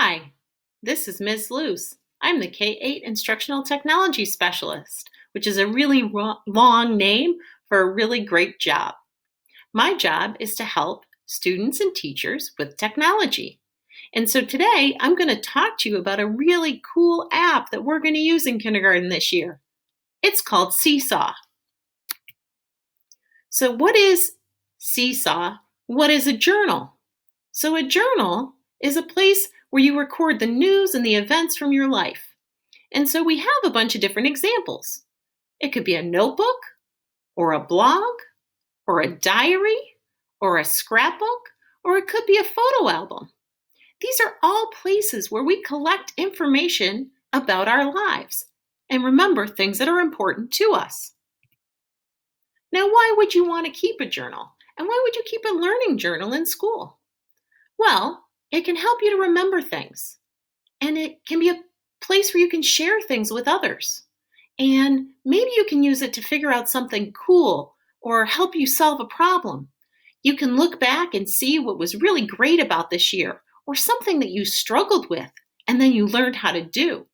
Hi, this is Ms. Luce. I'm the K-8 Instructional Technology Specialist, which is a really long name for a really great job. My job is to help students and teachers with technology. And so today I'm going to talk to you about a really cool app that we're going to use in kindergarten this year. It's called Seesaw. So what is Seesaw? What is a journal? So a journal is a place where you record the news and the events from your life. And so we have a bunch of different examples. It could be a notebook, or a blog, or a diary, or a scrapbook, or it could be a photo album. These are all places where we collect information about our lives and remember things that are important to us. Now, why would you want to keep a journal? And why would you keep a learning journal in school? Well, it can help you to remember things, and it can be a place where you can share things with others. And maybe you can use it to figure out something cool or help you solve a problem. You can look back and see what was really great about this year or something that you struggled with and then you learned how to do.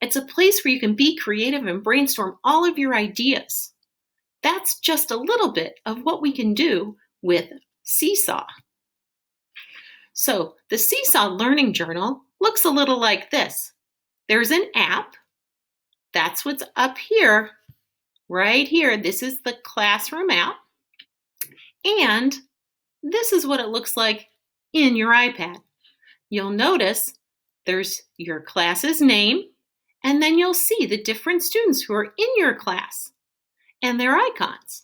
It's a place where you can be creative and brainstorm all of your ideas. That's just a little bit of what we can do with Seesaw. So the Seesaw Learning Journal looks a little like this. There's an app. That's what's up here, right here. This is the classroom app. And this is what it looks like in your iPad. You'll notice there's your class's name, and then you'll see the different students who are in your class and their icons.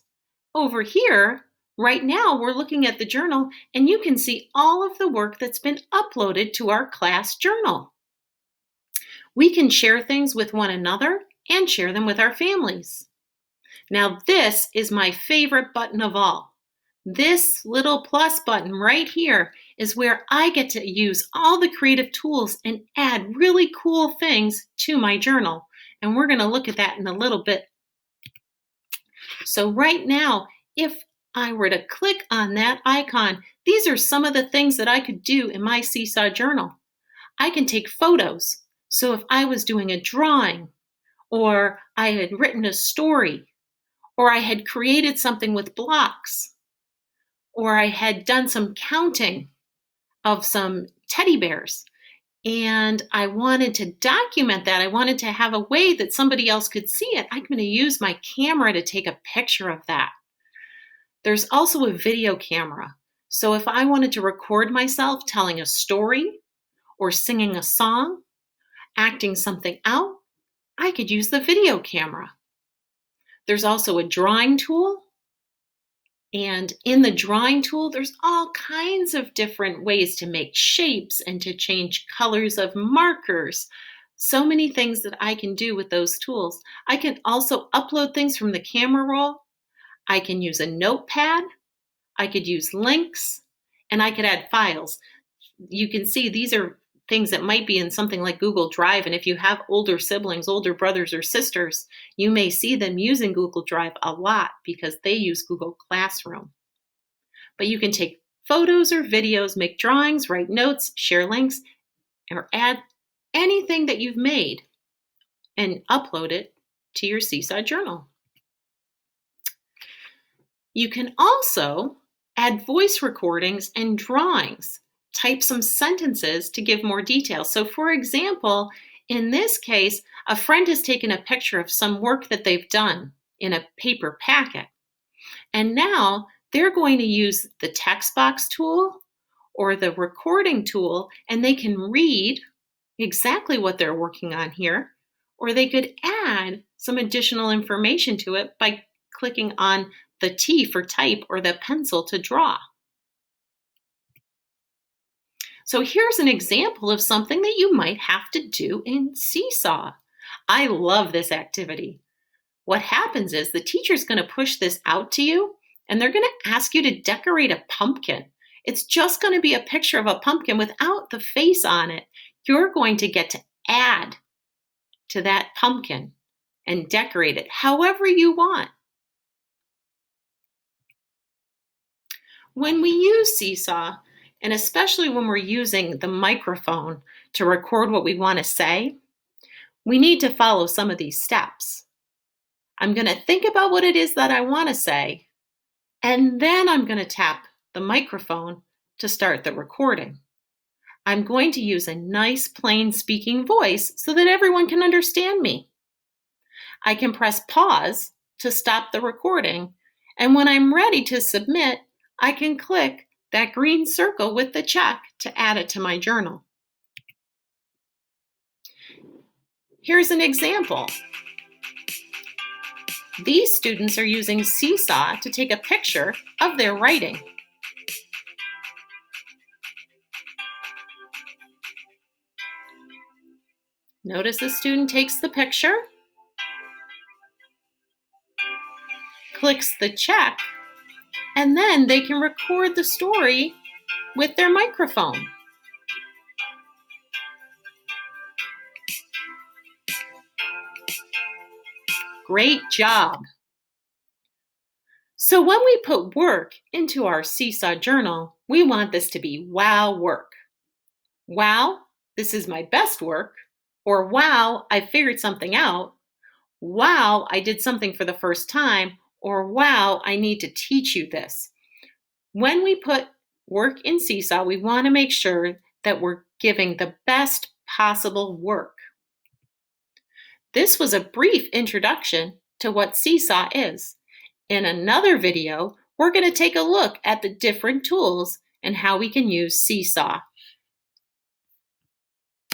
Over here, right now, we're looking at the journal, and you can see all of the work that's been uploaded to our class journal. We can share things with one another and share them with our families. Now, this is my favorite button of all. This little plus button right here is where I get to use all the creative tools and add really cool things to my journal. And we're going to look at that in a little bit. So right now, if I were to click on that icon, these are some of the things that I could do in my Seesaw journal. I can take photos. So if I was doing a drawing, or I had written a story, or I had created something with blocks, or I had done some counting of some teddy bears, and I wanted to document that. I wanted to have a way that somebody else could see it. I'm going to use my camera to take a picture of that. There's also a video camera. So if I wanted to record myself telling a story or singing a song, acting something out, I could use the video camera. There's also a drawing tool. And in the drawing tool, there's all kinds of different ways to make shapes and to change colors of markers. So many things that I can do with those tools. I can also upload things from the camera roll. I can use a notepad. I could use links, and I could add files. You can see these are things that might be in something like Google Drive. And if you have older siblings, older brothers or sisters, you may see them using Google Drive a lot because they use Google Classroom. But you can take photos or videos, make drawings, write notes, share links, or add anything that you've made and upload it to your Seesaw journal. You can also add voice recordings and drawings. Type some sentences to give more detail. So for example, in this case, a friend has taken a picture of some work that they've done in a paper packet. And now they're going to use the text box tool or the recording tool, and they can read exactly what they're working on here, or they could add some additional information to it by clicking on the T for type or the pencil to draw. So here's an example of something that you might have to do in Seesaw. I love this activity. What happens is the teacher's going to push this out to you, and they're going to ask you to decorate a pumpkin. It's just going to be a picture of a pumpkin without the face on it. You're going to get to add to that pumpkin and decorate it however you want. When we use Seesaw, And especially when we're using the microphone to record what we want to say, we need to follow some of these steps. I'm going to think about what it is that I want to say, and then I'm going to tap the microphone to start the recording. I'm going to use a nice, plain speaking voice so that everyone can understand me. I can press pause to stop the recording, and when I'm ready to submit, I can click that green circle with the check to add it to my journal. Here's an example. These students are using Seesaw to take a picture of their writing. Notice the student takes the picture, clicks the check, and then they can record the story with their microphone. Great job! So when we put work into our Seesaw journal, we want this to be wow work. Wow, this is my best work. Or wow, I figured something out. Wow, I did something for the first time. Or wow, I need to teach you this. When we put work in Seesaw, we want to make sure that we're giving the best possible work. This was a brief introduction to what Seesaw is. In another video, we're going to take a look at the different tools and how we can use Seesaw.